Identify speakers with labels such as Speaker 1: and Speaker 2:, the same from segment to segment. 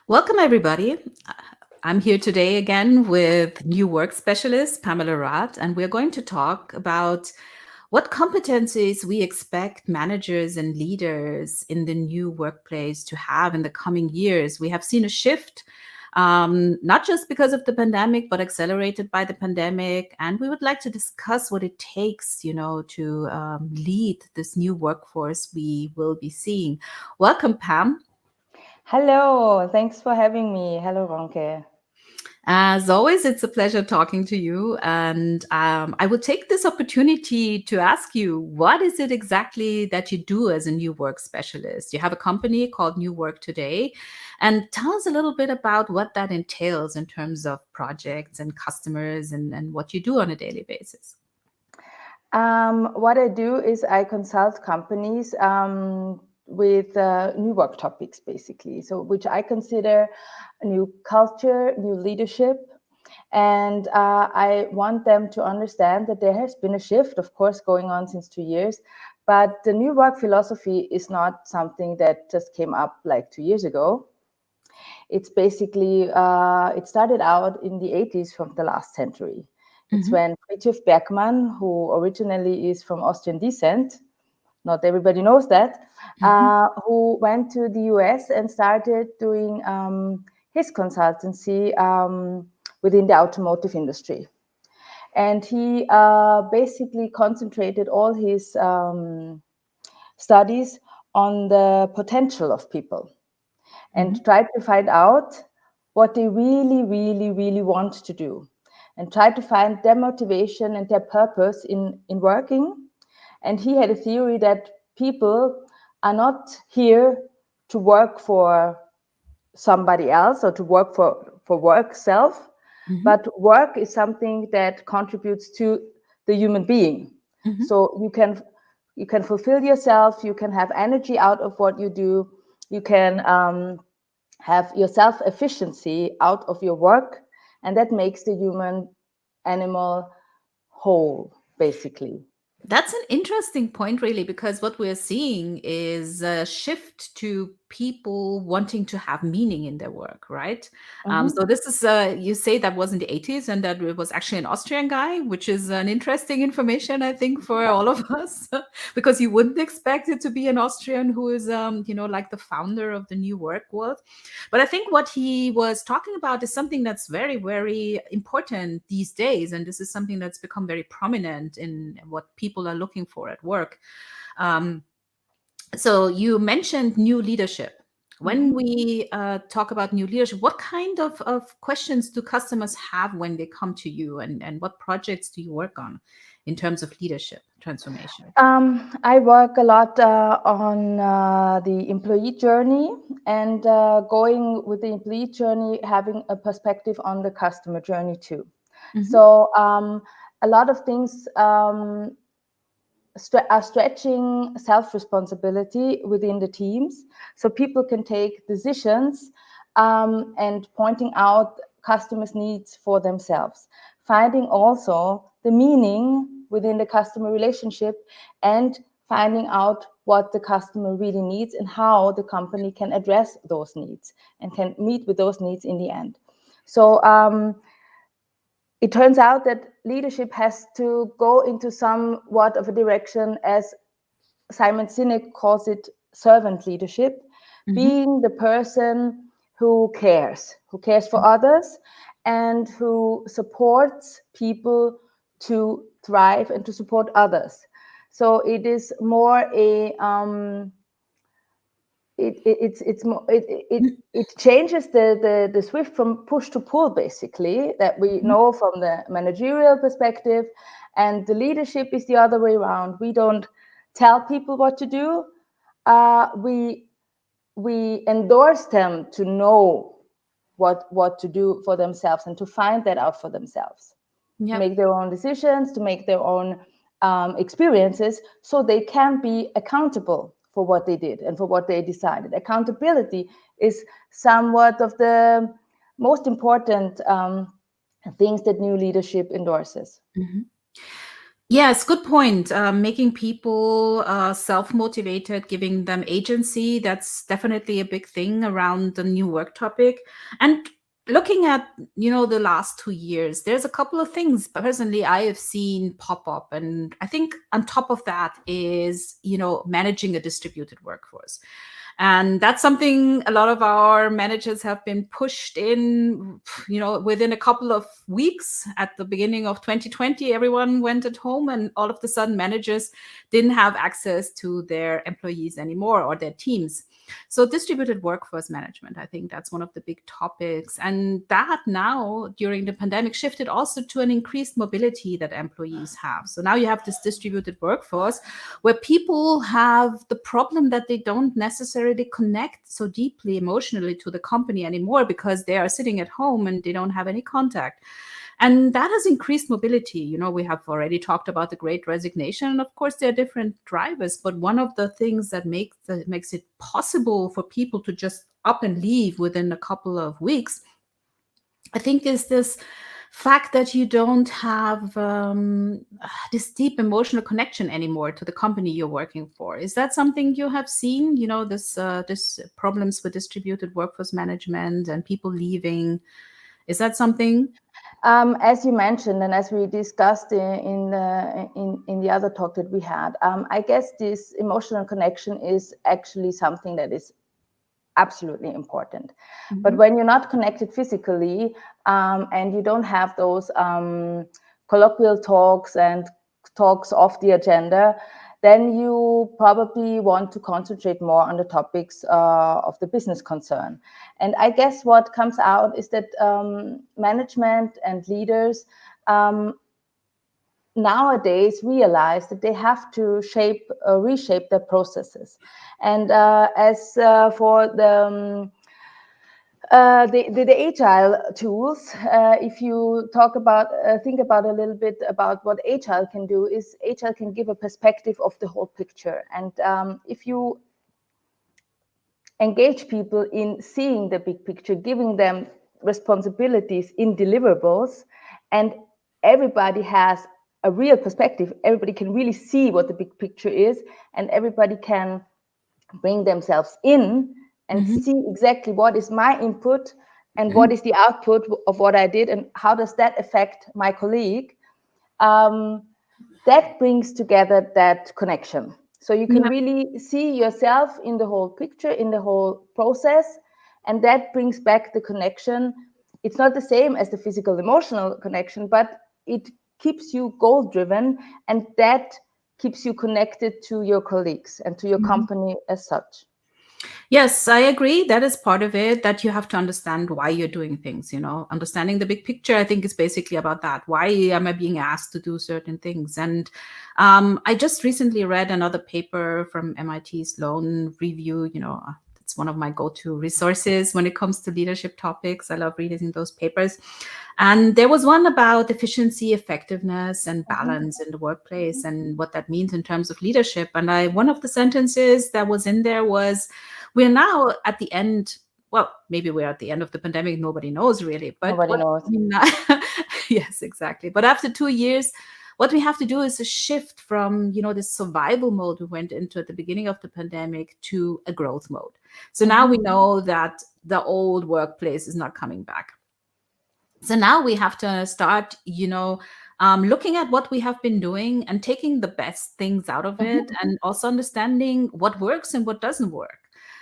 Speaker 1: Welcome, everybody. I'm here today again with new work specialist Pamela Rath, and we're going to talk about what competencies we expect managers and leaders in the new workplace to have in the coming years. We have seen a shift, not just because of the pandemic, but accelerated by the pandemic. And we would like to discuss what it takes, to lead this new workforce we will be seeing. Welcome, Pam.
Speaker 2: Hello, thanks for having me. Hello, Ronke.
Speaker 1: As always, it's a pleasure talking to you. And I will take this opportunity to ask you, what is it exactly that you do as a new work specialist? You have a company called New Work Today. And tell us a little bit about what that entails in terms of projects and customers and what you do on a daily basis.
Speaker 2: What I do is I consult companies with new work topics, basically. So, which I consider a new culture, new leadership. And I want them to understand that there has been a shift, of course, going on since 2 years. But the new work philosophy is not something that just came up like 2 years ago. It's basically, it started out in the 80s from the last century. It's when Friedrich Bergmann, who originally is from Austrian descent, not everybody knows that, who went to the US and started doing his consultancy within the automotive industry. And he basically concentrated all his studies on the potential of people and tried to find out what they really, really, really want to do and try to find their motivation and their purpose in working. And he had a theory that people are not here to work for somebody else or to work for work self, but work is something that contributes to the human being. So you can fulfill yourself, you can have energy out of what you do, you can have your self-efficiency out of your work, and that makes the human animal whole, basically.
Speaker 1: That's an interesting point, really, because what we're seeing is a shift to people wanting to have meaning in their work, right? So this is, you say that was in the 80s and that it was actually an Austrian guy, which is an interesting information, I think, for all of us, because you wouldn't expect it to be an Austrian who is, like the founder of the new work world. But I think what he was talking about is something that's very, very important these days. And this is something that's become very prominent in what people are looking for at work. Um, so you mentioned new leadership. When we talk about new leadership, what kind of questions do customers have when they come to you, and what projects do you work on in terms of leadership transformation?
Speaker 2: I work a lot on the employee journey and going with the employee journey, having a perspective on the customer journey too. So a lot of things are stretching self-responsibility within the teams, so people can take decisions and pointing out customers' needs for themselves, finding also the meaning within the customer relationship, and finding out what the customer really needs and how the company can address those needs and can meet with those needs in the end. So it turns out that leadership has to go into somewhat of a direction, as Simon Sinek calls it, servant leadership, being the person who cares for others and who supports people to thrive and to support others. So it is more a it changes the swift from push to pull, basically, that we know from the managerial perspective, and the leadership is the other way around. We don't tell people what to do. We endorse them to know what to do for themselves and to find that out for themselves, to
Speaker 1: Yep.
Speaker 2: make their own decisions, to make their own experiences, so they can be accountable for what they did and for what they decided. Accountability is somewhat of the most important things that new leadership endorses.
Speaker 1: Yes, good point. Making people self-motivated, giving them agency, that's definitely a big thing around the new work topic. And looking at, the last 2 years, there's a couple of things personally I have seen pop up. And I think on top of that is, managing a distributed workforce. And that's something a lot of our managers have been pushed in, within a couple of weeks. At the beginning of 2020, everyone went at home, and all of a sudden managers didn't have access to their employees anymore or their teams. So distributed workforce management, I think that's one of the big topics. And that now during the pandemic shifted also to an increased mobility that employees have. So now you have this distributed workforce where people have the problem that they don't necessarily connect so deeply emotionally to the company anymore because they are sitting at home and they don't have any contact. And that has increased mobility. We have already talked about the great resignation. And of course, there are different drivers, but one of the things that makes it possible for people to just up and leave within a couple of weeks, I think, is this fact that you don't have this deep emotional connection anymore to the company you're working for. Is that something you have seen? This problems with distributed workforce management and people leaving. Is that something?
Speaker 2: As you mentioned, and as we discussed in the other talk that we had, I guess this emotional connection is actually something that is absolutely important.
Speaker 1: Mm-hmm.
Speaker 2: But when you're not connected physically, and you don't have those colloquial talks and talks off the agenda, then you probably want to concentrate more on the topics of the business concern. And I guess what comes out is that management and leaders nowadays realize that they have to reshape their processes. And as for the agile tools, if you think about a little bit about what agile can do, is agile can give a perspective of the whole picture. And if you engage people in seeing the big picture, giving them responsibilities in deliverables, and everybody has a real perspective, everybody can really see what the big picture is, and everybody can bring themselves in and see exactly what is my input and what is the output of what I did, and how does that affect my colleague. That brings together that connection. So you can really see yourself in the whole picture, in the whole process, and that brings back the connection. It's not the same as the physical emotional connection, but it keeps you goal driven, and that keeps you connected to your colleagues and to your company as such.
Speaker 1: Yes, I agree. That is part of it, that you have to understand why you're doing things, understanding the big picture. I think is basically about that. Why am I being asked to do certain things? And I just recently read another paper from MIT Sloan Review. It's one of my go-to resources when it comes to leadership topics. I love reading those papers. And there was one about efficiency, effectiveness, and balance in the workplace and what that means in terms of leadership. And one of the sentences that was in there was, we're now at the end. Well, maybe we're at the end of the pandemic. Nobody knows really. But
Speaker 2: Nobody knows.
Speaker 1: yes, exactly. But after 2 years, what we have to do is a shift from, this survival mode we went into at the beginning of the pandemic to a growth mode. So now we know that the old workplace is not coming back. So now we have to start, looking at what we have been doing and taking the best things out of it, and also understanding what works and what doesn't work.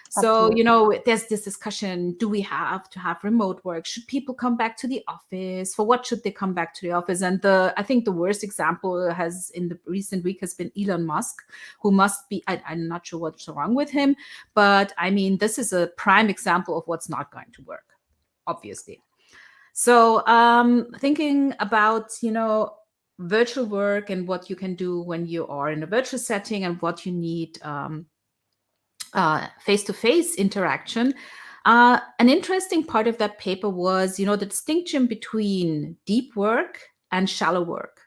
Speaker 1: So,
Speaker 2: Absolutely.
Speaker 1: there's this discussion, do we have to have remote work? Should people come back to the office? For what should they come back to the office? And I think the worst example has in the recent week has been Elon Musk, who must be, I'm not sure what's wrong with him, but I mean, this is a prime example of what's not going to work, obviously. So thinking about, virtual work and what you can do when you are in a virtual setting and what you need face-to-face interaction. An interesting part of that paper was, the distinction between deep work and shallow work.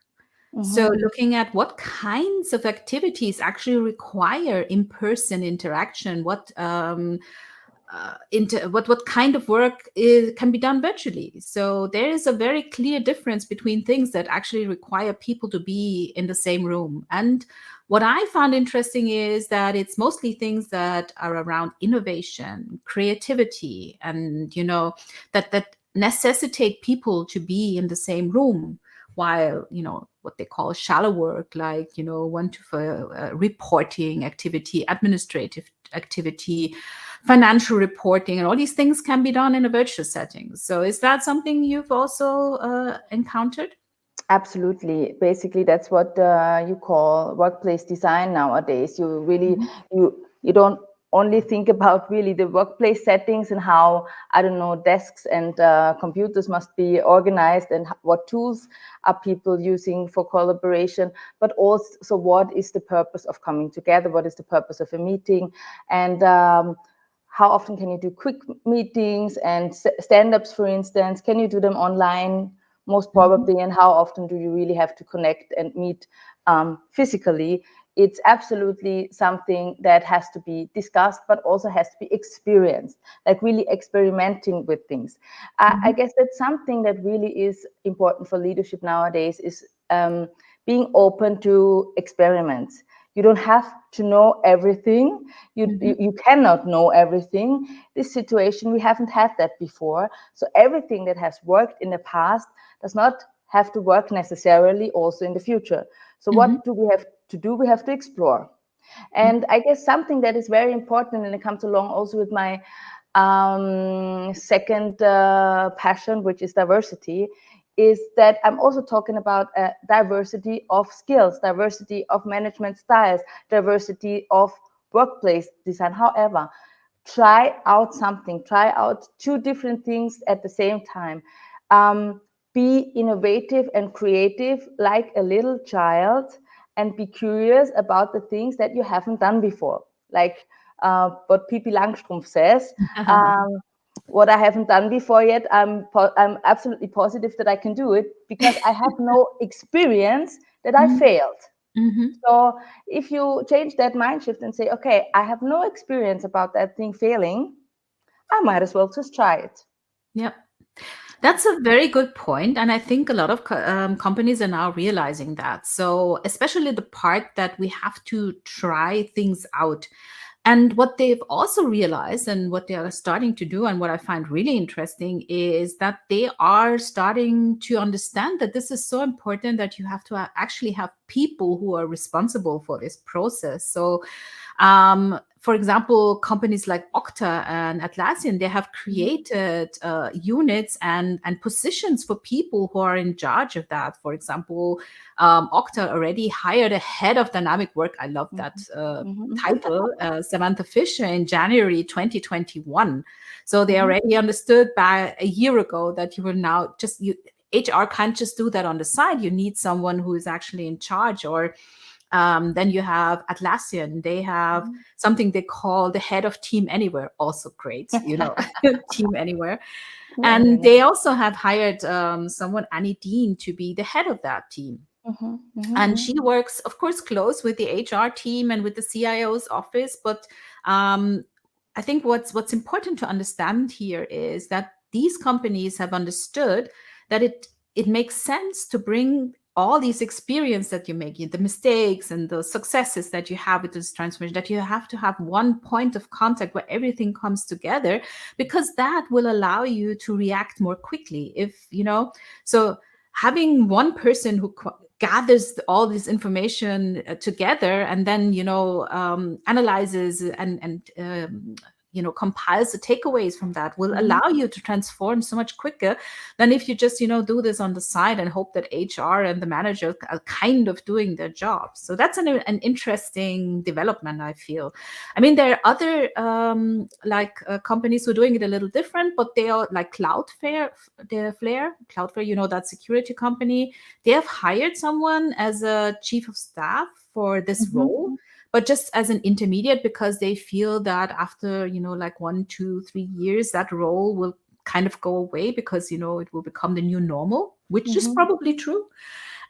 Speaker 1: So looking at what kinds of activities actually require in-person interaction, what what kind of work can be done virtually. So there is a very clear difference between things that actually require people to be in the same room. And what I found interesting is that it's mostly things that are around innovation, creativity, and that necessitate people to be in the same room. While what they call shallow work, like one to for reporting activity, administrative activity, financial reporting, and all these things can be done in a virtual setting. So is that something you've also encountered?
Speaker 2: Absolutely. Basically, that's what you call workplace design nowadays. You really
Speaker 1: Mhm.
Speaker 2: you don't only think about really the workplace settings and how, I don't know, desks and computers must be organized and what tools are people using for collaboration, but also what is the purpose of coming together? What is the purpose of a meeting? And how often can you do quick meetings and stand-ups, for instance? Can you do them online? Most
Speaker 1: Mhm.
Speaker 2: probably, and how often do you really have to connect and meet physically? It's absolutely something that has to be discussed, but also has to be experienced, like really experimenting with things. I
Speaker 1: Mhm.
Speaker 2: guess that's something that really is important for leadership nowadays, is being open to experiments. You don't have to know everything.
Speaker 1: Mhm.
Speaker 2: You cannot know everything. This situation, we haven't had that before. So everything that has worked in the past does not have to work necessarily also in the future. So
Speaker 1: Mhm.
Speaker 2: what do we have to do? We have to explore. And I guess something that is very important, and it comes along also with my second passion, which is diversity, is that I'm also talking about diversity of skills, diversity of management styles, diversity of workplace design. However, try out something, try out two different things at the same time. Be innovative and creative like a little child, and be curious about the things that you haven't done before. Like what Pippi Langstrumpf says, what I haven't done before yet, I'm absolutely positive that I can do it because I have no experience that I
Speaker 1: Mhm.
Speaker 2: failed.
Speaker 1: Mhm.
Speaker 2: So if you change that mind shift and say, okay, I have no experience about that thing failing, I might as well just try it.
Speaker 1: Yep. That's a very good point, and I think a lot of companies are now realizing that. So, especially the part that we have to try things out. And what they've also realized, and what they are starting to do, and what I find really interesting, is that they are starting to understand that this is so important that you have to actually have people who are responsible for this process. So, for example, companies like Okta and Atlassian, they have
Speaker 2: Mhm,
Speaker 1: created units and positions for people who are in charge of that. For example, Okta already hired a head of dynamic work. I love that
Speaker 2: mhm, mhm,
Speaker 1: title, Samantha Fisher, in January 2021. So they
Speaker 2: mhm,
Speaker 1: already understood by a year ago that you will now just you. HR can't just do that on the side. You need someone who is actually in charge. Or then you have Atlassian. They have
Speaker 2: mhm.
Speaker 1: something they call the head of Team Anywhere, also great, Team Anywhere.
Speaker 2: Yeah, very
Speaker 1: And
Speaker 2: nice.
Speaker 1: they also have hired someone, Annie Dean, to be the head of that team.
Speaker 2: Mhm, mhm,
Speaker 1: And
Speaker 2: mhm,
Speaker 1: she works, of course, close with the HR team and with the CIO's office. But um, I think what's important to understand here is that these companies have understood that it makes sense to bring all these experience that you make, the mistakes and the successes that you have with this transformation, that you have to have one point of contact where everything comes together, because that will allow you to react more quickly. If so having one person who gathers all this information together, and then analyzes and compiles the takeaways from that, will
Speaker 2: mhm,
Speaker 1: allow you to transform so much quicker than if you just do this on the side and hope that HR and the manager are kind of doing their job. So that's an interesting development, I feel. I mean, there are other companies who are doing it a little different, but they are like Cloudflare, that security company. They have hired someone as a chief of staff for this role,
Speaker 2: mhm,
Speaker 1: but just as an intermediate, because they feel that after, like 1, 2, 3 years, that role will kind of go away, because, it will become the new normal, which is
Speaker 2: mhm,
Speaker 1: probably true.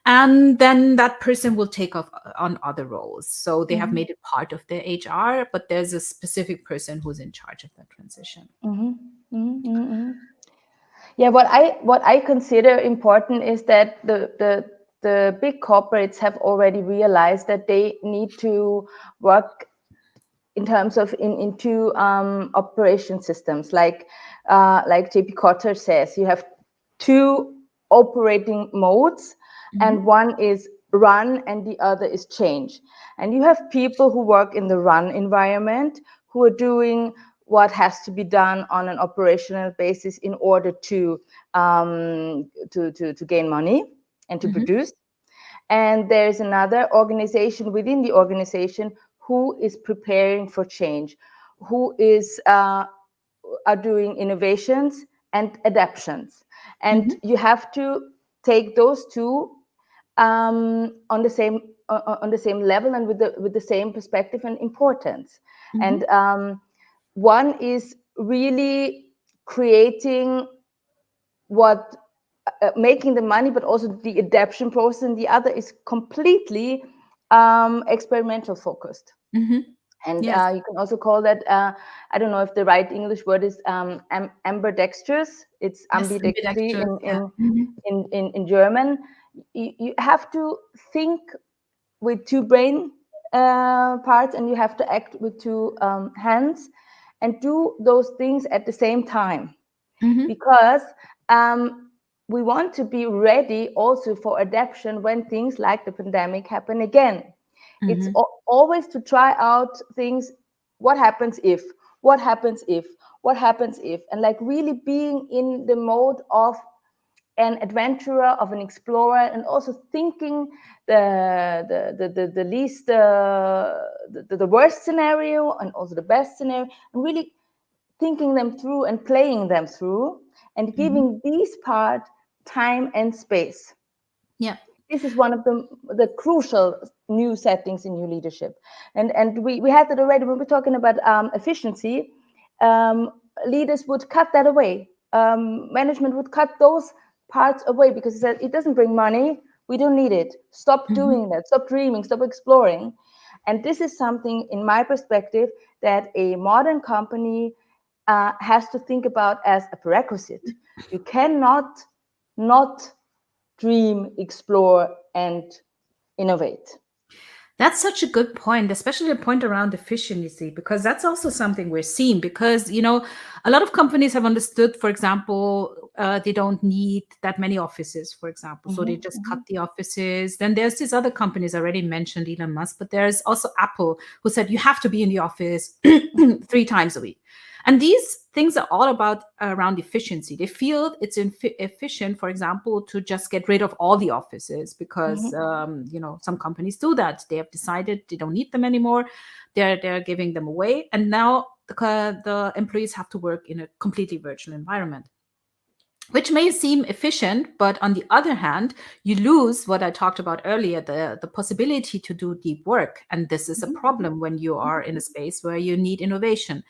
Speaker 1: and then that person will take off on other roles. So they have
Speaker 2: Mhm.
Speaker 1: made it part of their HR, but there's a specific person who's in charge of that transition.
Speaker 2: Mhm. Mhm. Mhm. Yeah, what I consider important is that the big corporates have already realized that they need to work in terms of into operation systems, like JP Cotter says, you have two operating modes,
Speaker 1: Mhm.
Speaker 2: and one is run and the other is change. And you have people who work in the run environment who are doing what has to be done on an operational basis in order to gain money and to
Speaker 1: Mhm.
Speaker 2: produce. And there's another organization within the organization who is preparing for change, who is are doing innovations and adaptations. And
Speaker 1: Mhm.
Speaker 2: you have to take those two on the same level and with the same perspective and importance. And
Speaker 1: Mhm.
Speaker 2: one is really creating what making the money, but also the adaptation process, and the other is completely experimental focused.
Speaker 1: Mhm.
Speaker 2: And
Speaker 1: Yes.
Speaker 2: you can also call that, I don't know if the right English word is ambidextrous. It's
Speaker 1: Yes.
Speaker 2: ambidextry
Speaker 1: Ambidextrous. Yeah. Mhm.
Speaker 2: in German. You have to think with two brain parts, and you have to act with two hands, and do those things at the same time,
Speaker 1: Mhm.
Speaker 2: because we want to be ready also for adaptation when things like the pandemic happen again. It's
Speaker 1: Mhm.
Speaker 2: always to try out things. What happens if? What happens if? What happens if? And like really being in the mode of an adventurer, of an explorer, and also thinking the least the worst scenario and also the best scenario, and really thinking them through and playing them through, and
Speaker 1: Mhm.
Speaker 2: giving these part time and space.
Speaker 1: Yeah.
Speaker 2: This is one of the crucial new settings in new leadership. And we had that already when we're talking about efficiency. um, Leaders would cut that away. Management would cut those parts away because it said it doesn't bring money, we don't need it, stop
Speaker 1: Mhm.
Speaker 2: doing that, stop dreaming, stop exploring. And this is something, in my perspective, that a modern company has to think about as a prerequisite. You cannot not dream, explore, and innovate.
Speaker 1: That's such a good point, especially the point around efficiency, because that's also something we're seeing. Because, a lot of companies have understood, for example, they don't need that many offices, for example. So they
Speaker 2: Mhm,
Speaker 1: just cut
Speaker 2: mhm,
Speaker 1: the offices. Then there's these other companies, I already mentioned Elon Musk, but there's also Apple, who said you have to be in the office 3 times a week. And these things are all about around efficiency. They feel it's efficient, for example, to just get rid of all the offices because
Speaker 2: mhm.
Speaker 1: some companies do that. They have decided they don't need them anymore. They're giving them away, and now the employees have to work in a completely virtual environment, which may seem efficient, but on the other hand, you lose what I talked about earlier, the possibility to do deep work. And this is a
Speaker 2: Mhm, mhm,
Speaker 1: problem when you are
Speaker 2: mhm.
Speaker 1: in a space where you need innovation.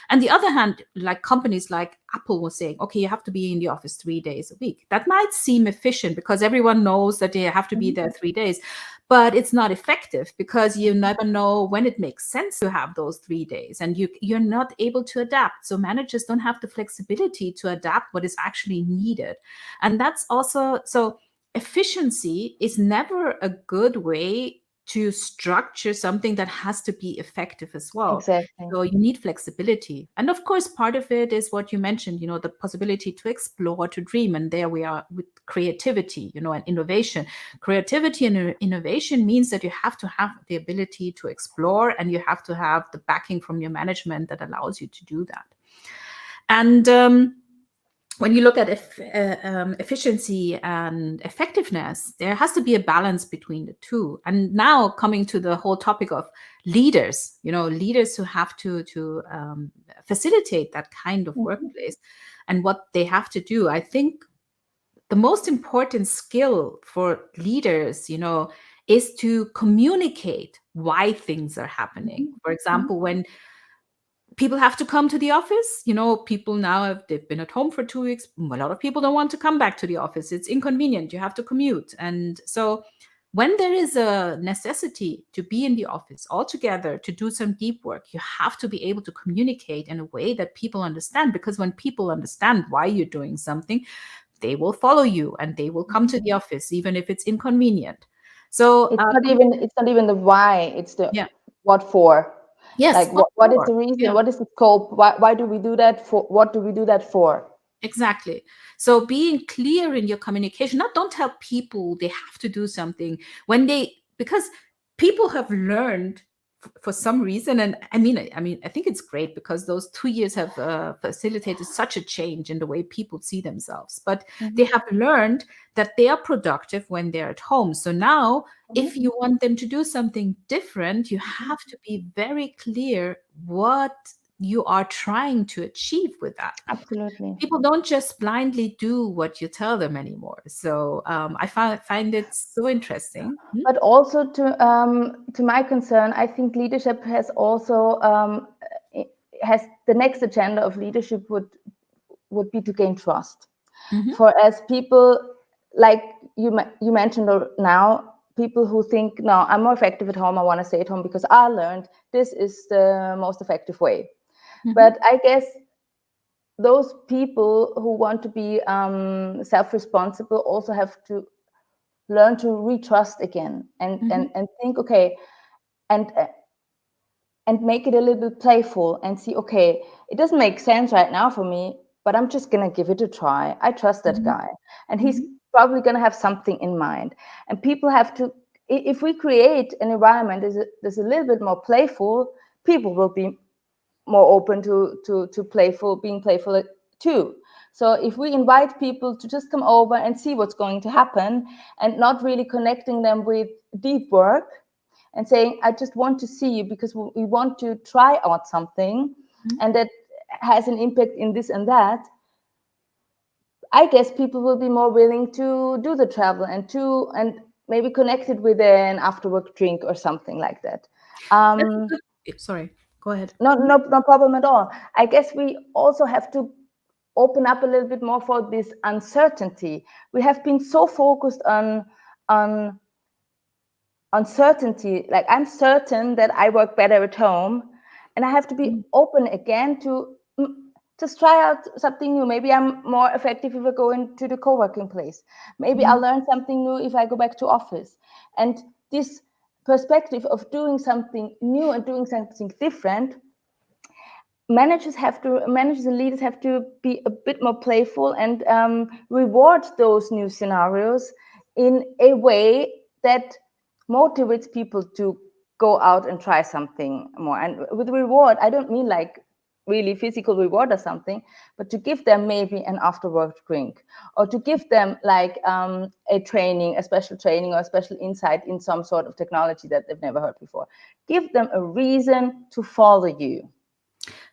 Speaker 1: And the other hand, like companies like Apple was saying, okay, you have to be in the office 3 days a week. That might seem efficient because everyone knows that they have to be
Speaker 2: Mhm,
Speaker 1: there 3 days, but it's not effective because you
Speaker 2: mhm.
Speaker 1: never know when it makes sense to have those 3 days, and you're not able to adapt. So managers don't have the flexibility to adapt what is actually needed. And that's also so efficiency is never a good way to structure something that has to be effective as well.
Speaker 2: Exactly.
Speaker 1: So you need flexibility. And of course, part of it is what you mentioned, the possibility to explore, to dream. And there we are with creativity, and innovation. Creativity and innovation means that you have to have the ability to explore, and you have to have the backing from your management that allows you to do that. And when you look at efficiency and effectiveness, there has to be a balance between the two. And now coming to the whole topic of leaders, leaders who have to facilitate that kind of
Speaker 2: Mhm,
Speaker 1: workplace and what they have to do. I think the most important skill for leaders, is to communicate why things are happening.
Speaker 2: mhm,
Speaker 1: For
Speaker 2: mhm,
Speaker 1: example, people have to come to the office. People now they've been at home for 2 weeks. A lot of people don't want to come back to the office. It's inconvenient. You have to commute. And so when there is a necessity to be in the office all together to do some deep work, you have to be able to communicate in a way that people understand, because when people understand why you're doing something, they will follow you and they will come to the office even if it's inconvenient. So
Speaker 2: It's not even the why, it's the
Speaker 1: yeah.
Speaker 2: what for.
Speaker 1: Yes,
Speaker 2: Like
Speaker 1: what
Speaker 2: what is
Speaker 1: for?
Speaker 2: the reason?
Speaker 1: Yeah.
Speaker 2: What is the scope? Why do we do that for? What do we do that for?
Speaker 1: Exactly. So being clear in your communication, not don't tell people they have to do something because people have learned for some reason. And I mean, I think it's great because those 2 years have facilitated such a change in the way people see themselves. But they
Speaker 2: Mhm,
Speaker 1: have learned that they are productive when they're at home. So now, if
Speaker 2: mhm,
Speaker 1: you want them to do something different, you
Speaker 2: mhm.
Speaker 1: have to be very clear what you are trying to achieve with that.
Speaker 2: Absolutely.
Speaker 1: People don't just blindly do what you tell them anymore. So I find it so interesting. Hmm?
Speaker 2: But also to my concern, I think leadership has also has the next agenda of leadership would be to gain trust.
Speaker 1: Hmm.
Speaker 2: For as people like you mentioned now, people who think, no, I'm more effective at home. I want to stay at home because I learned this is the most effective way.
Speaker 1: Hmm.
Speaker 2: But I guess those people who want to be self-responsible also have to learn to retrust again
Speaker 1: Hmm.
Speaker 2: and think, okay, and make it a little bit playful and see, okay, it doesn't make sense right now for me, but I'm just gonna give it a try. I trust that
Speaker 1: Hmm.
Speaker 2: guy, and he's
Speaker 1: Hmm.
Speaker 2: probably gonna have something in mind. And people have to, if we create an environment that's a little bit more playful, people will be more open to playful, being playful too. So if we invite people to just come over and see what's going to happen, and not really connecting them with deep work, and saying, I just want to see you because we want to try out something, and that has an impact in this and that, I guess people will be more willing to do the travel and maybe connect it with an after work drink or something like that.
Speaker 1: That's a
Speaker 2: Um,
Speaker 1: good. Sorry, go ahead.
Speaker 2: no, no, no problem at all. I guess we also have to open up a little bit more for this uncertainty. We have been so focused on uncertainty. Like, I'm certain that I work better at home, and I have to be open again to just try out something new. Maybe I'm more effective if I go into the co-working place. Maybe I'll
Speaker 1: Mhm.
Speaker 2: learn something new if I go back to office. And this perspective of doing something new and doing something different, managers and leaders have to be a bit more playful and reward those new scenarios in a way that motivates people to go out and try something more. And with reward, I don't mean like really physical reward or something, but to give them maybe an after work drink, or to give them like a training, a special training or a special insight in some sort of technology that they've never heard before. Give them a reason to follow you.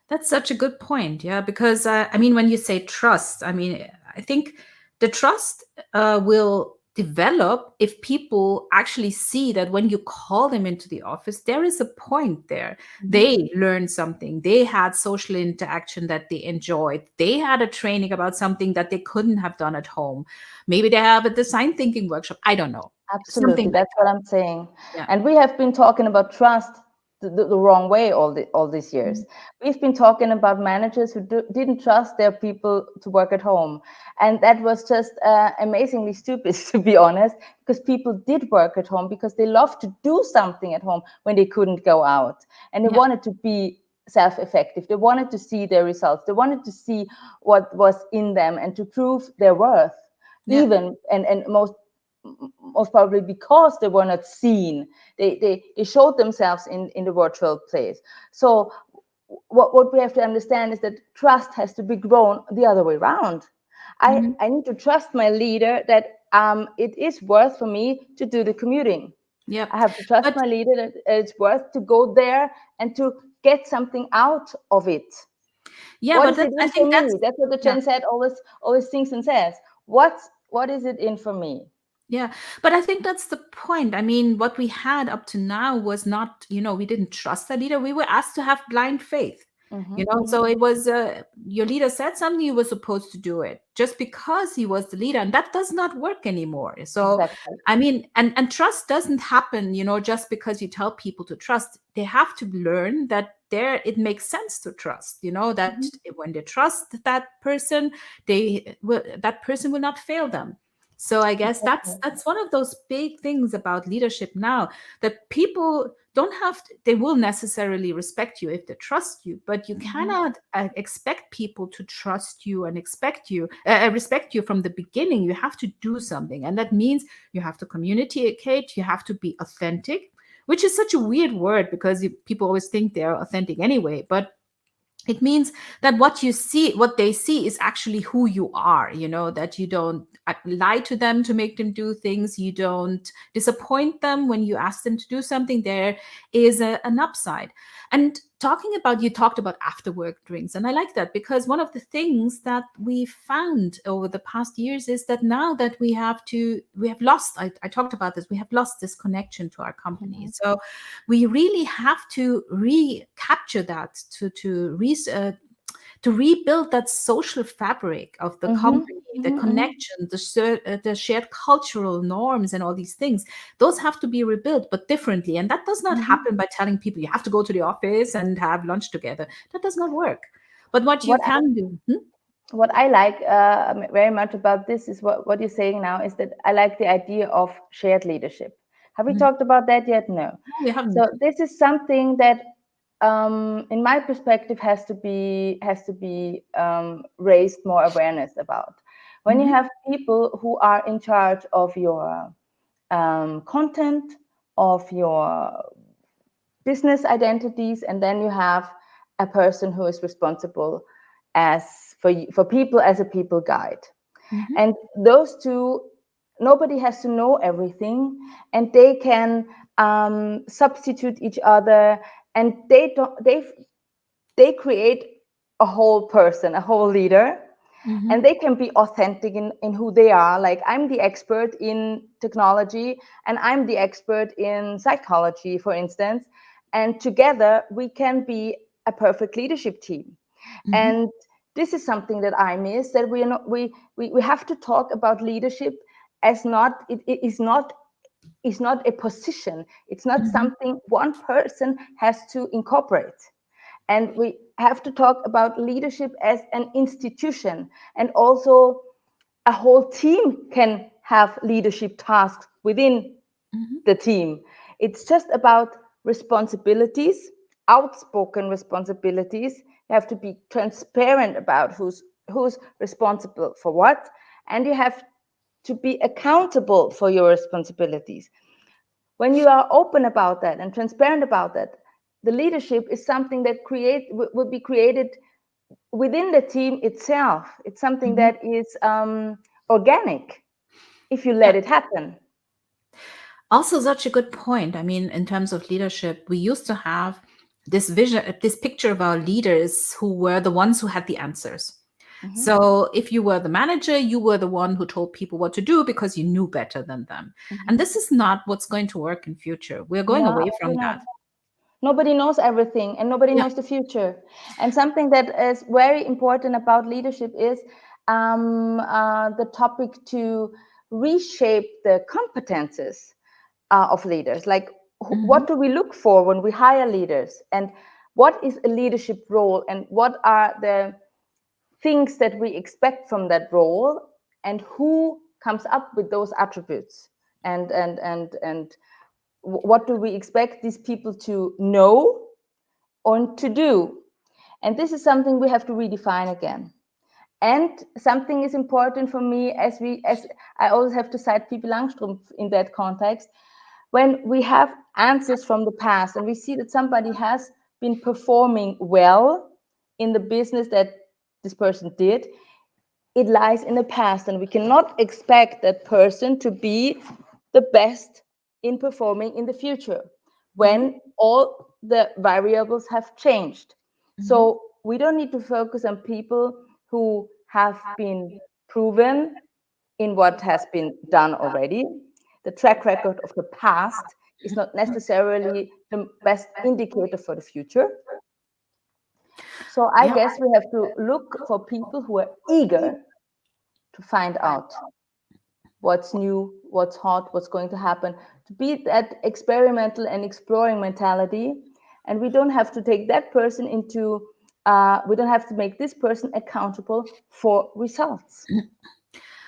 Speaker 1: That's such a good point. Yeah, because I mean, when you say trust, I mean, I think the trust will develop if people actually see that when you call them into the office, there is a point there.
Speaker 2: Mhm.
Speaker 1: They learned something, they had social interaction that they enjoyed, they had a training about something that they couldn't have done at home. Maybe they have a design thinking workshop. I don't know. Something
Speaker 2: Absolutely,
Speaker 1: like
Speaker 2: that's what I'm saying.
Speaker 1: that.
Speaker 2: And we have been talking about trust the wrong way all these
Speaker 1: Yeah.
Speaker 2: years. We've been talking about managers who didn't trust their people to work at home, and that was just amazingly stupid, to be honest. Because people did work at home because they loved to do something at home when they couldn't go out, and they
Speaker 1: Yeah.
Speaker 2: wanted to be self-effective. They wanted to see their results. They wanted to see what was in them and to prove their worth,
Speaker 1: Yeah.
Speaker 2: even and most probably because they were not seen. They showed themselves in the virtual place. So what we have to understand is that trust has to be grown the other way around.
Speaker 1: Mhm.
Speaker 2: I need to trust my leader that it is worth for me to do the commuting.
Speaker 1: Yep.
Speaker 2: I have to trust
Speaker 1: But
Speaker 2: my leader that it's worth to go there and to get something out of it.
Speaker 1: yeah,
Speaker 2: What
Speaker 1: but
Speaker 2: is it
Speaker 1: I
Speaker 2: in for
Speaker 1: think
Speaker 2: me?
Speaker 1: that's
Speaker 2: That's what the
Speaker 1: yeah.
Speaker 2: Gen Z always thinks and says. What is it in for me?
Speaker 1: Yeah, but I think that's the point. I mean, what we had up to now was not, we didn't trust the leader. We were asked to have blind faith.
Speaker 2: Mm-hmm.
Speaker 1: So
Speaker 2: Mm-hmm.
Speaker 1: it was your leader said something, you were supposed to do it just because he was the leader, and that does not work anymore. So
Speaker 2: Exactly.
Speaker 1: I mean, and trust doesn't happen, just because you tell people to trust. They have to learn that there it makes sense to trust, that
Speaker 2: Mm-hmm.
Speaker 1: when they trust that person, that person will not fail them. So I guess that's
Speaker 2: Exactly.
Speaker 1: that's one of those big things about leadership now, that people don't have to, they will necessarily respect you if they trust you, but you
Speaker 2: Mm-hmm.
Speaker 1: cannot expect people to trust you and respect you from the beginning. You have to do something, and that means you have to communicate, you have to be authentic, which is such a weird word because people always think they're authentic anyway, but it means that what they see is actually who you are, that you don't lie to them to make them do things, you don't disappoint them when you ask them to do something. There is an upside. And you talked about after work drinks, and I like that, because one of the things that we found over the past years is that now that we have lost, I talked about this, we have lost this connection to our company.
Speaker 2: Mm-hmm.
Speaker 1: So we really have to recapture that, to rebuild that social fabric of the
Speaker 2: Mm-hmm.
Speaker 1: company, the
Speaker 2: Mm-hmm.
Speaker 1: connection, the shared cultural norms, and all these things. Those have to be rebuilt, but differently. And that does not
Speaker 2: Mm-hmm.
Speaker 1: happen by telling people you have to go to the office and have lunch together. That does not work. But what you
Speaker 2: What
Speaker 1: can do.
Speaker 2: what I like very much about this is what you're saying now is that I like the idea of shared leadership. Have we
Speaker 1: Mhm.
Speaker 2: talked about that yet? No.
Speaker 1: No, we
Speaker 2: So
Speaker 1: haven't.
Speaker 2: this is something that, in my perspective, has to be raised more awareness about. When you
Speaker 1: Mhm.
Speaker 2: have people who are in charge of your content, of your business identities, and then you have a person who is responsible as for people as a people guide.
Speaker 1: Mhm.
Speaker 2: And those two, nobody has to know everything, and they can substitute each other, and they create a whole person, a whole leader, and
Speaker 1: Mhm.
Speaker 2: they can be authentic in who they are. Like, I'm the expert in technology and I'm the expert in psychology, for instance, and together we can be a perfect leadership team.
Speaker 1: Mhm.
Speaker 2: And this is something that I miss, that we are not we have to talk about leadership as not it is not a position. It's not
Speaker 1: Mhm.
Speaker 2: something one person has to incorporate. And we have to talk about leadership as an institution, and also a whole team can have leadership tasks within
Speaker 1: Mhm.
Speaker 2: the team. It's just about responsibilities, outspoken responsibilities. You have to be transparent about who's responsible for what, and you have to be accountable for your responsibilities. When you are open about that and transparent about that, the leadership is something that will be created within the team itself. It's something
Speaker 1: Mhm.
Speaker 2: that is organic if you
Speaker 1: Yeah.
Speaker 2: let it happen.
Speaker 1: Also, such a good point. I mean, in terms of leadership, we used to have this vision, this picture of our leaders who were the ones who had the answers.
Speaker 2: Mm-hmm.
Speaker 1: So if you were the manager, you were the one who told people what to do because you knew better than them. And
Speaker 2: Mm-hmm.
Speaker 1: this is not what's going to work in future. We're going
Speaker 2: No,
Speaker 1: away from
Speaker 2: absolutely not.
Speaker 1: that.
Speaker 2: Nobody knows everything, and nobody
Speaker 1: Yeah.
Speaker 2: knows the future. And something that is very important about leadership is the topic to reshape the competences of leaders. Like,
Speaker 1: Mhm.
Speaker 2: what do we look for when we hire leaders, and what is a leadership role, and what are the things that we expect from that role, and who comes up with those attributes, and what do we expect these people to know or to do. And this is something we have to redefine again. And something is important for me, as I always have to cite Pippi Langstrumpf in that context. When we have answers from the past and we see that somebody has been performing well in the business that this person did, it lies in the past, and we cannot expect that person to be the best in performing in the future
Speaker 1: Mhm.
Speaker 2: when all the variables have changed.
Speaker 1: Mhm.
Speaker 2: So we don't need to focus on people who have been proven in what has been done already. The track record of the past is not necessarily the best indicator for the future. So I
Speaker 1: Yeah.
Speaker 2: guess we have to look for people who are eager to find out what's new, what's hot, what's going to happen, to be that experimental and exploring mentality. And we don't have to take that person into, we don't have to make this person accountable for results.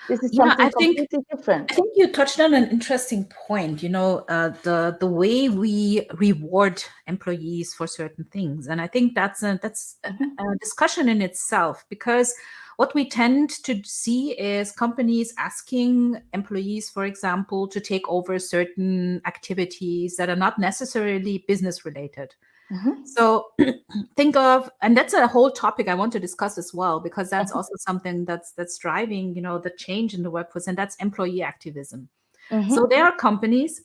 Speaker 2: This is
Speaker 1: Yeah,
Speaker 2: something completely
Speaker 1: I
Speaker 2: different.
Speaker 1: think you touched on an interesting point. The way we reward employees for certain things, and I think
Speaker 2: Mhm,
Speaker 1: a discussion in itself, because what we tend to see is companies asking employees, for example, to take over certain activities that are not necessarily business related.
Speaker 2: mhm,
Speaker 1: So think of, and that's a whole topic I want to discuss as well, because that's
Speaker 2: mhm,
Speaker 1: also something that's driving, the change in the workforce, and that's employee activism. So
Speaker 2: mhm,
Speaker 1: there are companies,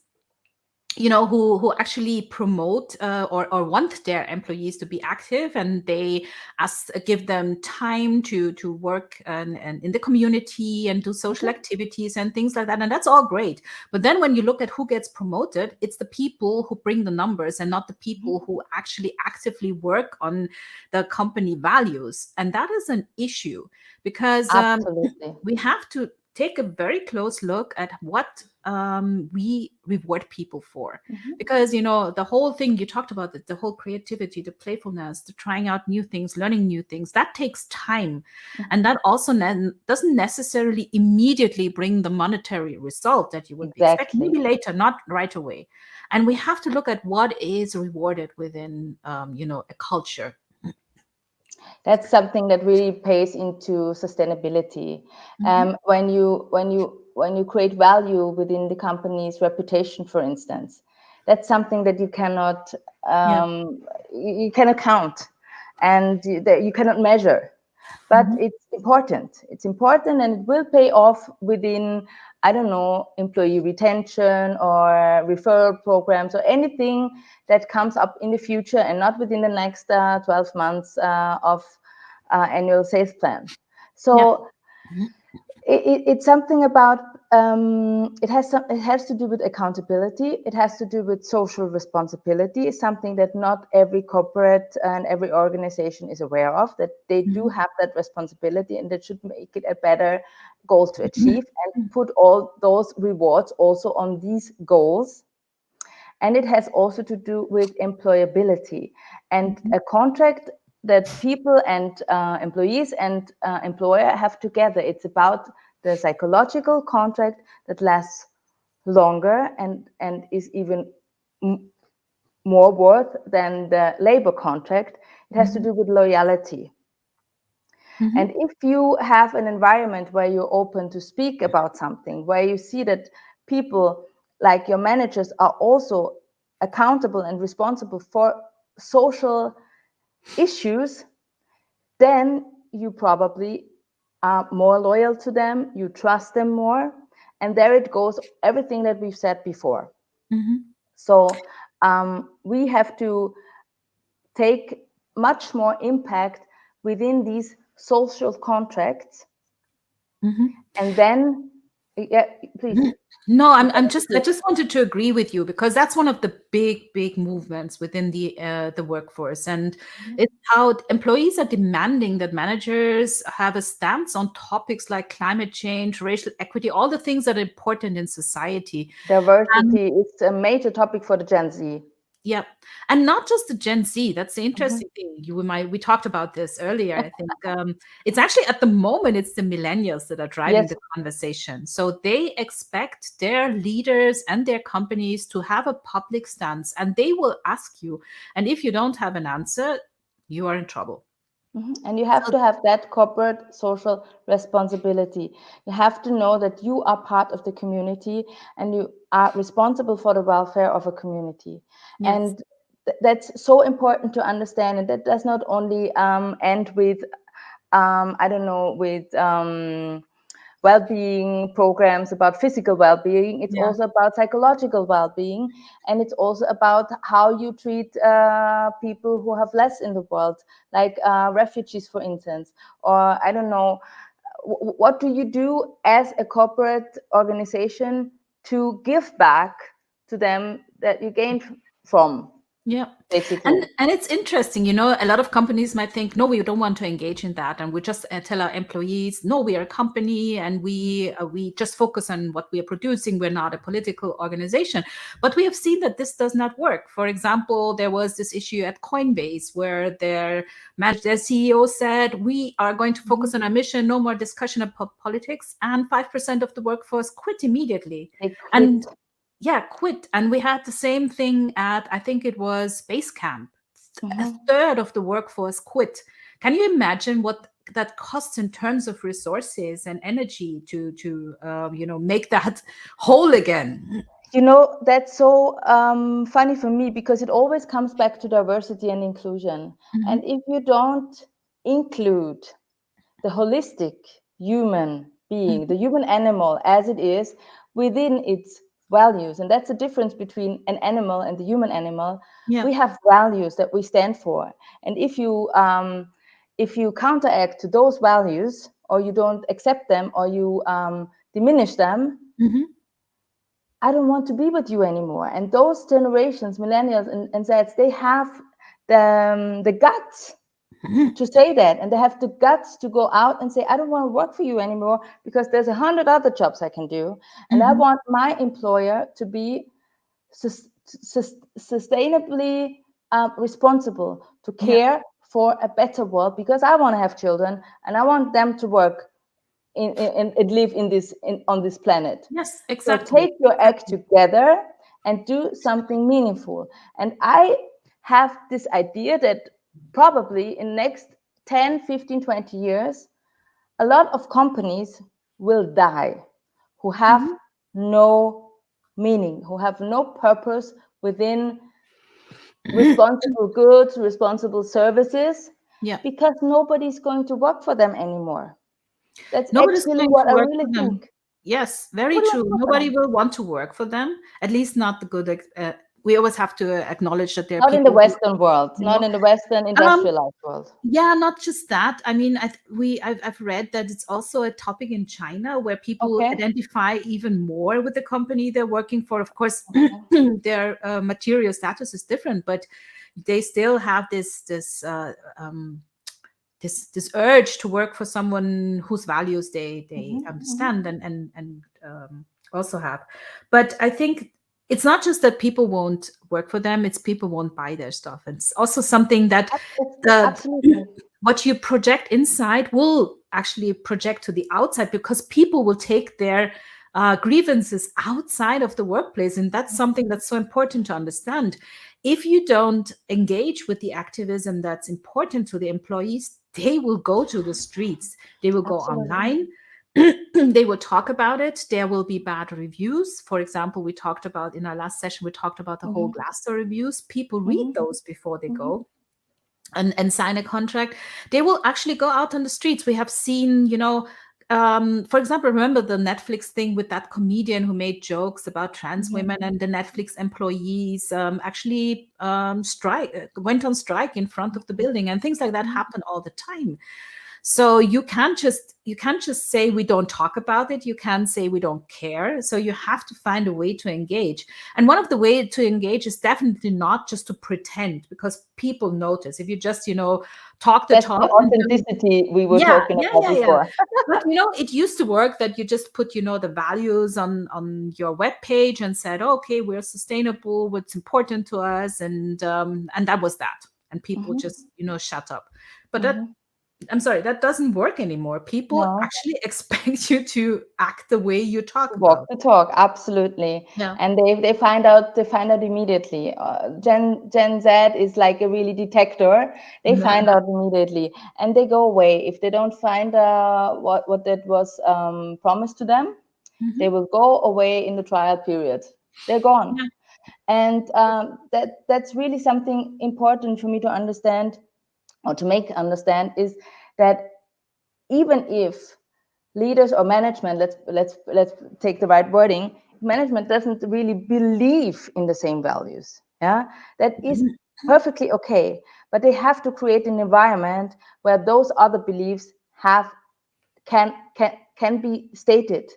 Speaker 1: who actually promote, or want their employees to be active, and they give them time to work and in the community and do social
Speaker 2: mhm,
Speaker 1: activities and things like that, and that's all great. But then when you look at who gets promoted, it's the people who bring the numbers and not the
Speaker 2: mhm.
Speaker 1: people who actually actively work on the company values, and that is an issue, because
Speaker 2: Absolutely.
Speaker 1: we have to take a very close look at what we reward people for.
Speaker 2: Mhm,
Speaker 1: Because, the whole thing you talked about, the whole creativity, the playfulness, the trying out new things, learning new things, that takes time.
Speaker 2: mhm.
Speaker 1: And that also doesn't necessarily immediately bring the monetary result that you would be expecting,
Speaker 2: Exactly.
Speaker 1: maybe later, not right away. And we have to look at what is rewarded within, a culture.
Speaker 2: That's something that really pays into sustainability.
Speaker 1: Hmm.
Speaker 2: When you create value within the company's reputation, for instance, that's something that
Speaker 1: Yeah.
Speaker 2: you cannot count, and that you cannot measure. But
Speaker 1: Hmm.
Speaker 2: it's important. It's important, and it will pay off within, I don't know, employee retention or referral programs or anything that comes up in the future, and not within the next 12 months of annual sales plan.
Speaker 1: Yeah.
Speaker 2: So it's something about, it has to do with accountability. It has to do with social responsibility, something that not every corporate and every organization is aware of, that they do
Speaker 1: Hmm.
Speaker 2: have that responsibility, and that should make it a better goal to
Speaker 1: Hmm.
Speaker 2: achieve, and put all those rewards also on these goals. And it has also to do with employability and
Speaker 1: Hmm.
Speaker 2: a contract that people and employees and employer have together. It's about the psychological contract that lasts longer, and is even more worth than the labor contract. It has to
Speaker 1: Hmm.
Speaker 2: do with loyalty. And
Speaker 1: Hmm.
Speaker 2: if you have an environment where you're open to speak about something, where you see that people like your managers are also accountable and responsible for social issues, then you probably are more loyal to them, you trust them more. And there it goes, everything that we've said before.
Speaker 1: Hmm.
Speaker 2: So we have to take much more impact within these social contracts.
Speaker 1: Hmm.
Speaker 2: And then, yeah, please.
Speaker 1: No,
Speaker 2: You
Speaker 1: I'm
Speaker 2: can
Speaker 1: just I
Speaker 2: please.
Speaker 1: just wanted to agree with you, because that's one of the big movements within the workforce, and
Speaker 2: Mhm.
Speaker 1: it's how employees are demanding that managers have a stance on topics like climate change, racial equity, all the things that are important in society.
Speaker 2: Diversity is a major topic for the Gen Z.
Speaker 1: Yeah, and not just the Gen Z. That's the
Speaker 2: Mhm.
Speaker 1: interesting thing. We talked about this earlier. I think it's actually at the moment it's the millennials that are driving
Speaker 2: Yes.
Speaker 1: the conversation. So they expect their leaders and their companies to have a public stance, and they will ask you. And if you don't have an answer, you are in trouble.
Speaker 2: Mhm. And you have
Speaker 1: So
Speaker 2: to have that corporate social responsibility. You have to know that you are part of the community, and you are responsible for the welfare of a community.
Speaker 1: yes,
Speaker 2: And that's so important to understand. And that does not only end with, I don't know, with well-being programs about physical well-being. It's
Speaker 1: yeah,
Speaker 2: also about psychological well-being, and it's also about how you treat people who have less in the world, like refugees, for instance. Or I don't know, what do you do as a corporate organization to give back to them that you gained from?
Speaker 1: Yeah.
Speaker 2: basically.
Speaker 1: And it's interesting, you know, a lot of companies might think, no, we don't want to engage in that. And we just tell our employees, no, we are a company and we just focus on what we are producing. We're not a political organization. But we have seen that this does not work. For example, there was this issue at Coinbase where their CEO said, we are going to
Speaker 2: Mhm.
Speaker 1: focus on our mission, no more discussion of politics. And 5% of the workforce quit immediately.
Speaker 2: They
Speaker 1: And
Speaker 2: quit.
Speaker 1: yeah, quit. And we had the same thing at, I think it was Base Camp. A
Speaker 2: Mhm.
Speaker 1: third of the workforce quit. Can you imagine what that costs in terms of resources and energy to make that whole again?
Speaker 2: You know, that's so funny for me because it always comes back to diversity and inclusion. And
Speaker 1: Mhm.
Speaker 2: if you don't include the holistic human being, the
Speaker 1: Mhm.
Speaker 2: human animal as it is within its values, and that's the difference between an animal and the human animal.
Speaker 1: Yeah.
Speaker 2: We have values that we stand for, and if you counteract to those values, or you don't accept them, or you diminish them,
Speaker 1: Mhm.
Speaker 2: I don't want to be with you anymore. And those generations, millennials and Zs, they have the guts
Speaker 1: Mhm.
Speaker 2: to say that, and they have the guts to go out and say, I don't want to work for you anymore because there's 100 other jobs I can do, and I
Speaker 1: Mhm.
Speaker 2: want my employer to be sustainably responsible, to
Speaker 1: Yeah.
Speaker 2: care for a better world, because I want to have children and I want them to work and live on this planet.
Speaker 1: Yes,
Speaker 2: So
Speaker 1: exactly.
Speaker 2: take your act
Speaker 1: Exactly.
Speaker 2: together and do something meaningful. And I have this idea that probably in next 10, 15, 20 years, a lot of companies will die who have
Speaker 1: Mhm.
Speaker 2: no meaning, who have no purpose within responsible goods, responsible services,
Speaker 1: Yeah.
Speaker 2: because nobody's going to work for them anymore. That's
Speaker 1: Nobody's
Speaker 2: actually
Speaker 1: going
Speaker 2: what
Speaker 1: to
Speaker 2: I
Speaker 1: work
Speaker 2: really
Speaker 1: for them.
Speaker 2: think.
Speaker 1: Yes, very
Speaker 2: Nobody wants
Speaker 1: true.
Speaker 2: to work for
Speaker 1: Nobody
Speaker 2: them.
Speaker 1: will want to work for them, at least not the good. We always have to acknowledge that there are
Speaker 2: Not in the
Speaker 1: people who,
Speaker 2: Western world,
Speaker 1: you
Speaker 2: not
Speaker 1: know,
Speaker 2: in the Western
Speaker 1: um,
Speaker 2: industrialized world.
Speaker 1: yeah, not just that. I mean, I've read that it's also a topic in China where people
Speaker 2: Okay.
Speaker 1: identify even more with the company they're working for. Of course,
Speaker 2: Okay.
Speaker 1: their material status is different, but they still have this urge to work for someone whose values they
Speaker 2: Mhm, mhm,
Speaker 1: understand and also have. But I think it's not just that people won't work for them; it's people won't buy their stuff. And it's also something that the
Speaker 2: absolutely.
Speaker 1: what you project inside will actually project to the outside because people will take their grievances outside of the workplace, and that's something that's so important to understand. If you don't engage with the activism that's important to the employees, they will go to the streets, they will go
Speaker 2: Absolutely.
Speaker 1: online. They will talk about it. There will be bad reviews. For example, we talked about in our last session, we talked about the whole
Speaker 2: Mhm,
Speaker 1: Glassdoor reviews. People read
Speaker 2: mhm,
Speaker 1: those before they
Speaker 2: mhm,
Speaker 1: go and sign a contract. They will actually go out on the streets. We have seen, for example, remember the Netflix thing with that comedian who made jokes about trans
Speaker 2: mhm,
Speaker 1: women, and the Netflix employees actually went on strike in front of the building, and things like that
Speaker 2: mhm.
Speaker 1: happen all the time. So you can't just say we don't talk about it. You can't say we don't care. So you have to find a way to engage. And one of the way to engage is definitely not just to pretend, because people notice if you just talk the
Speaker 2: That's the
Speaker 1: talk and don't.
Speaker 2: authenticity we were
Speaker 1: Yeah,
Speaker 2: talking
Speaker 1: yeah,
Speaker 2: about
Speaker 1: yeah, yeah.
Speaker 2: before.
Speaker 1: But it used to work that you just put the values on your web page and said, okay, we're sustainable, what's important to us, and that was that. And people
Speaker 2: Mhm,
Speaker 1: just shut up. But that
Speaker 2: mhm.
Speaker 1: I'm sorry, that doesn't work anymore. People
Speaker 2: No.
Speaker 1: actually expect you to act the way you talk
Speaker 2: Walk
Speaker 1: about.
Speaker 2: the talk, absolutely.
Speaker 1: Yeah.
Speaker 2: And they find out immediately. Gen Z is like a really detector. They find out immediately, and they go away if they don't find what that was promised to them. They
Speaker 1: Mhm.
Speaker 2: will go away in the trial period. They're gone,
Speaker 1: Yeah.
Speaker 2: and that's really something important for me to understand, or to make understand, is that even if leaders or management, let's take the right wording, management doesn't really believe in the same values, yeah, that is perfectly okay, but they have to create an environment where those other beliefs have can be stated,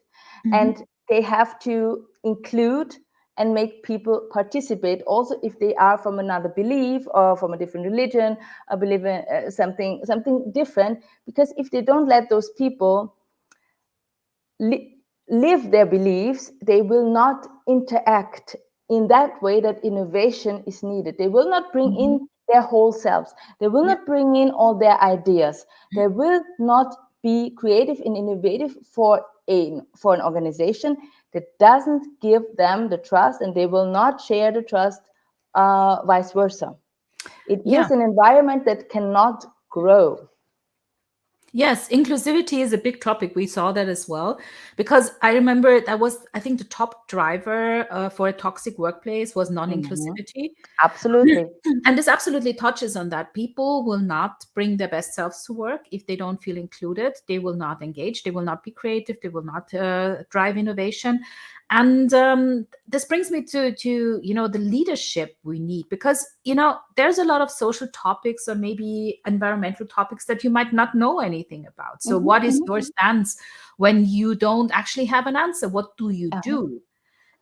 Speaker 1: Mhm.
Speaker 2: and they have to include and make people participate, also if they are from another belief or from a different religion, or believe in something different. Because if they don't let those people live their beliefs, they will not interact in that way that innovation is needed. They will not bring
Speaker 1: Mhm.
Speaker 2: in their whole selves. They will
Speaker 1: Yeah.
Speaker 2: not bring in all their ideas. They will not be creative and innovative for an organization that doesn't give them the trust, and they will not share the trust, vice versa. It
Speaker 1: Yeah.
Speaker 2: is an environment that cannot grow.
Speaker 1: Yes, inclusivity is a big topic. We saw that as well, because I remember that was, I think, the top driver for a toxic workplace was
Speaker 2: Mhm.
Speaker 1: non-inclusivity.
Speaker 2: Absolutely.
Speaker 1: And this absolutely touches on that. People will not bring their best selves to work if they don't feel included. They will not engage. They will not be creative. They will not drive innovation. And this brings me to the leadership we need, because there's a lot of social topics or maybe environmental topics that you might not know anything about. So
Speaker 2: Mhm,
Speaker 1: what is
Speaker 2: mhm.
Speaker 1: your stance when you don't actually have an answer? What do you
Speaker 2: Uh-huh.
Speaker 1: do?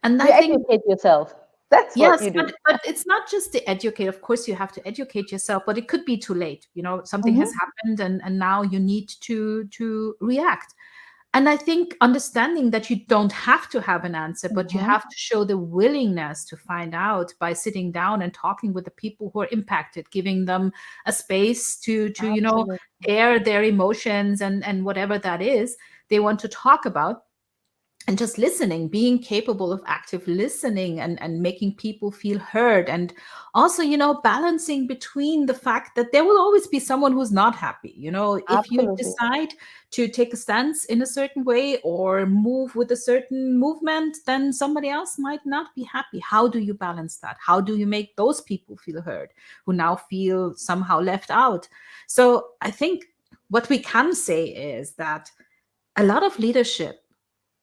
Speaker 1: And I
Speaker 2: You
Speaker 1: think,
Speaker 2: educate yourself. That's what
Speaker 1: yes,
Speaker 2: you do.
Speaker 1: but it's not just to educate. Of course, you have to educate yourself, but it could be too late. Something has
Speaker 2: Mhm,
Speaker 1: happened, and now you need to react. And I think understanding that you don't have to have an answer, but you
Speaker 2: mhm.
Speaker 1: have to show the willingness to find out by sitting down and talking with the people who are impacted, giving them a space to
Speaker 2: Absolutely.
Speaker 1: air their emotions and whatever that is they want to talk about, and just listening, being capable of active listening and making people feel heard. And also, balancing between the fact that there will always be someone who's not happy. If you
Speaker 2: Absolutely.
Speaker 1: decide to take a stance in a certain way or move with a certain movement, then somebody else might not be happy. How do you balance that? How do you make those people feel heard who now feel somehow left out? So I think what we can say is that a lot of leadership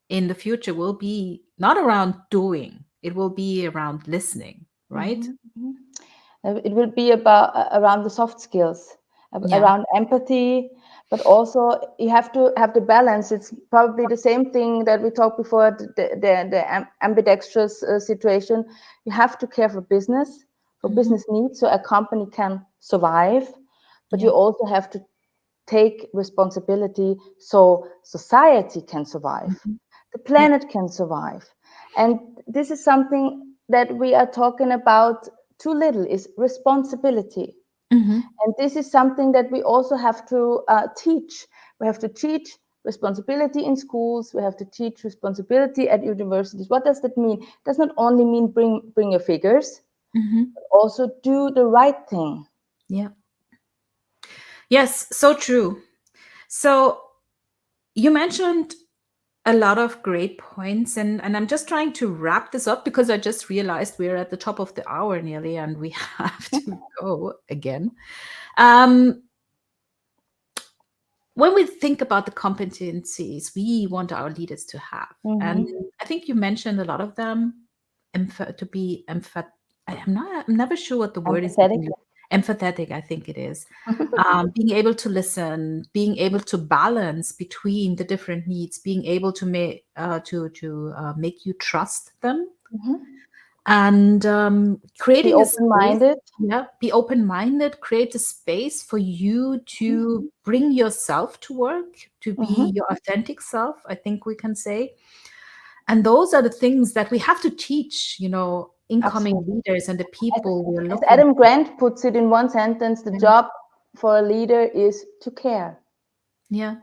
Speaker 1: in the future will be not around doing, it will be around listening, right?
Speaker 2: Mhm, mhm. It will be about around the soft skills,
Speaker 1: Yeah.
Speaker 2: around empathy, but also you have to have the balance. It's probably the same thing that we talked before, the ambidextrous situation. You have to care for
Speaker 1: Hmm.
Speaker 2: business needs, so a company can survive, but you
Speaker 1: Yeah.
Speaker 2: also have to take responsibility so society can survive,
Speaker 1: Hmm.
Speaker 2: the
Speaker 1: Yeah.
Speaker 2: planet can survive. And this is something that we are talking about too little, is responsibility.
Speaker 1: Hmm.
Speaker 2: And this is something that we also have to teach. We have to teach responsibility in schools. We have to teach responsibility at universities. What does that mean? It does not only mean bring your figures,
Speaker 1: Hmm.
Speaker 2: but also do the right thing.
Speaker 1: Yeah. Yes, so true. So you mentioned a lot of great points, and I'm just trying to wrap this up because I just realized we're at the top of the hour nearly and we have to go again. Um, when we think about the competencies we want our leaders to have, and
Speaker 2: Mm-hmm.
Speaker 1: I think you mentioned a lot of them, to be I'm never sure what the word is in
Speaker 2: Empathetic.
Speaker 1: English. Empathetic, I think it is. Being able to listen, being able to balance between the different needs, being able to make you trust them,
Speaker 2: Mm-hmm.
Speaker 1: and
Speaker 2: Be
Speaker 1: creating a space.
Speaker 2: open-minded.
Speaker 1: Yeah, be open-minded, create a space for you to bring yourself to work, to be
Speaker 2: Mm-hmm.
Speaker 1: your authentic self, I think we can say. And those are the things that we have to teach, incoming
Speaker 2: Absolutely.
Speaker 1: leaders and the
Speaker 2: As,
Speaker 1: people we're
Speaker 2: as
Speaker 1: looking
Speaker 2: Adam Grant puts it in one sentence, the
Speaker 1: for.
Speaker 2: job for a leader is to care.
Speaker 1: Yeah.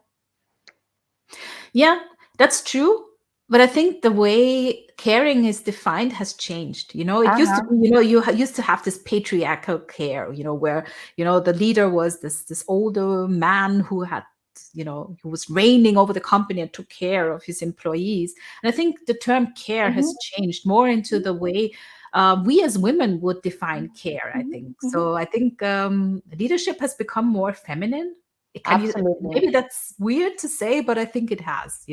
Speaker 1: Yeah, that's true. But I think the way caring is defined has changed. It used to
Speaker 2: Uh-huh.
Speaker 1: be, used to have this patriarchal care, where, the leader was this older man who had, who was reigning over the company and took care of his employees. And I think the term care has
Speaker 2: Mm-hmm.
Speaker 1: changed more into the way we as women would define care, I think.
Speaker 2: Mm-hmm.
Speaker 1: So I think leadership has become more feminine. Can you
Speaker 2: Absolutely.
Speaker 1: Maybe that's weird to say, but I think it has.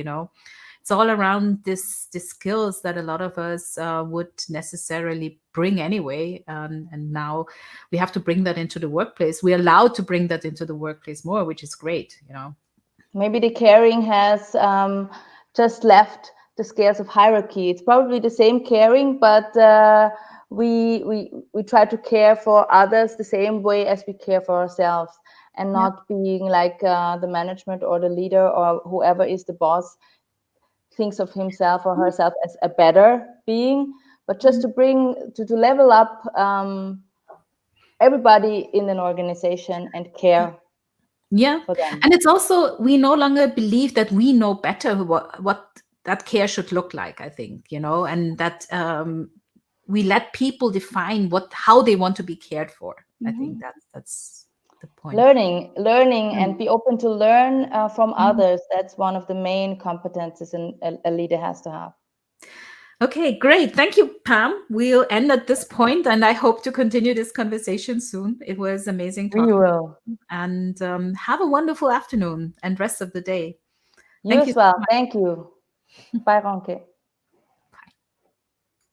Speaker 1: It's all around this skills that a lot of us would necessarily bring anyway, and now we have to bring that into the workplace. We're allowed to bring that into the workplace more, which is great.
Speaker 2: Maybe the caring has just left the scales of hierarchy. It's probably the same caring, but we try to care for others the same way as we care for ourselves, and
Speaker 1: Yeah.
Speaker 2: not being like the management or the leader or whoever is the boss thinks of himself or herself as a better being, but just to bring to level up everybody in an organization and care
Speaker 1: Yeah.
Speaker 2: for them.
Speaker 1: And it's also, we no longer believe that we know better what that care should look like, I think, and that we let people define how they want to be cared for. I think that's the point.
Speaker 2: Learning
Speaker 1: Mm.
Speaker 2: and be open to learn from
Speaker 1: Mhm.
Speaker 2: others. That's one of the main competences a leader has to have.
Speaker 1: Okay, great. Thank you, Pam. We'll end at this point, and I hope to continue this conversation soon. It was amazing
Speaker 2: We
Speaker 1: talking,
Speaker 2: will.
Speaker 1: and have a wonderful afternoon and rest of the day.
Speaker 2: You
Speaker 1: Thank you
Speaker 2: as well.
Speaker 1: so
Speaker 2: Thank you. Bye, Ronke.